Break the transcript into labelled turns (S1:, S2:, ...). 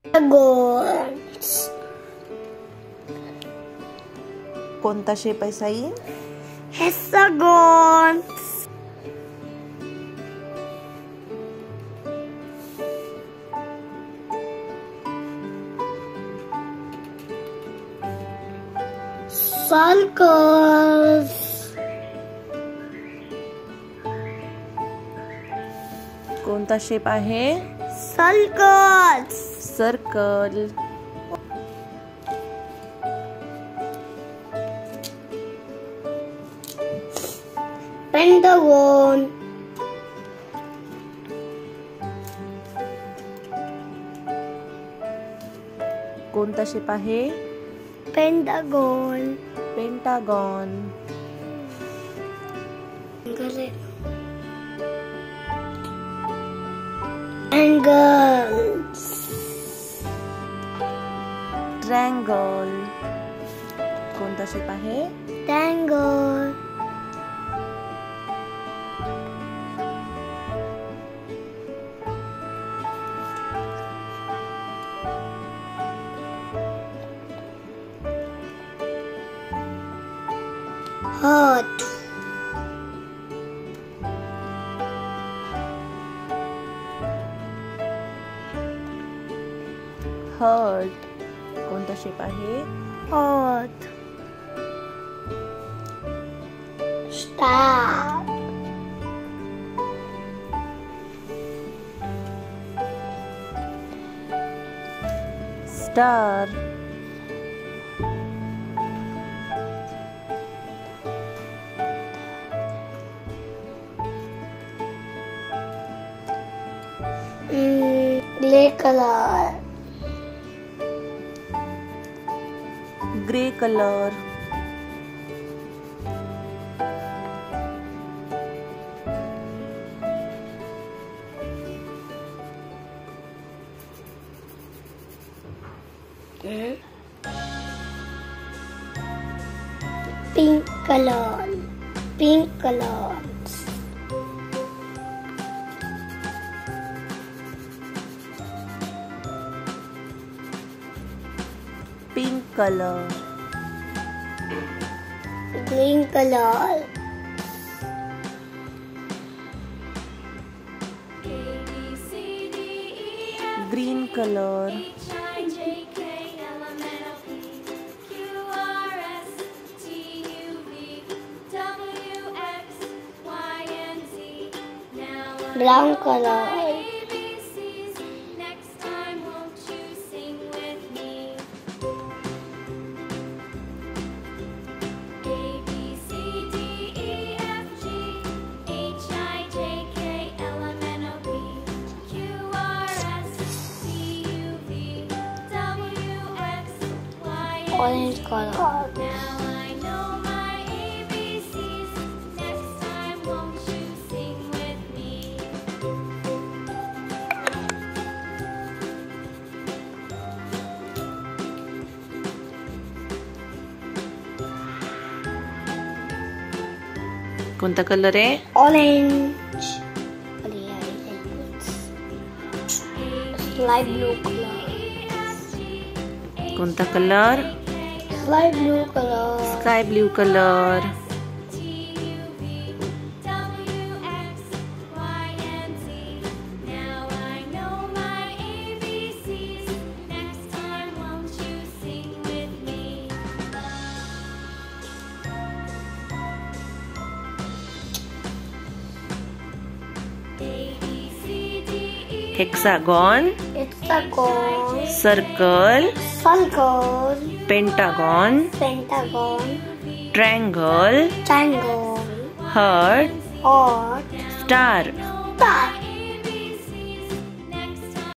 S1: Hexagons.
S2: कोणता shape आहे Sai?
S1: Hexagons. Circles.
S2: कोणता शेप आहे?
S1: Circles.
S2: सर्कल.
S1: Pentagon.
S2: कोणता शेप आहे?
S1: Pentagon.
S2: पेंटागॉन.
S1: Angles.
S2: ट्रँगल. कोणता शेप आहे?
S1: Triangle. Heart.
S2: हर्ट. कोणता शेप आहे?
S1: Heart. Star.
S2: Star.
S1: Grey color.
S2: Grey colour.
S1: Pink color. Pink color.
S2: Pink colour.
S1: Green color.
S2: Green colour.
S1: Brown color. Orange color.
S2: कोणता colour आहे?
S1: Orange. Light blue color.
S2: कोणता colour?
S1: Light blue color.
S2: Sky blue colour. Hexagon.
S1: Hexagon.
S2: Circle.
S1: Circle.
S2: Pentagon.
S1: Pentagon.
S2: Triangle.
S1: Triangle.
S2: Heart.
S1: Heart.
S2: Star.
S1: Star.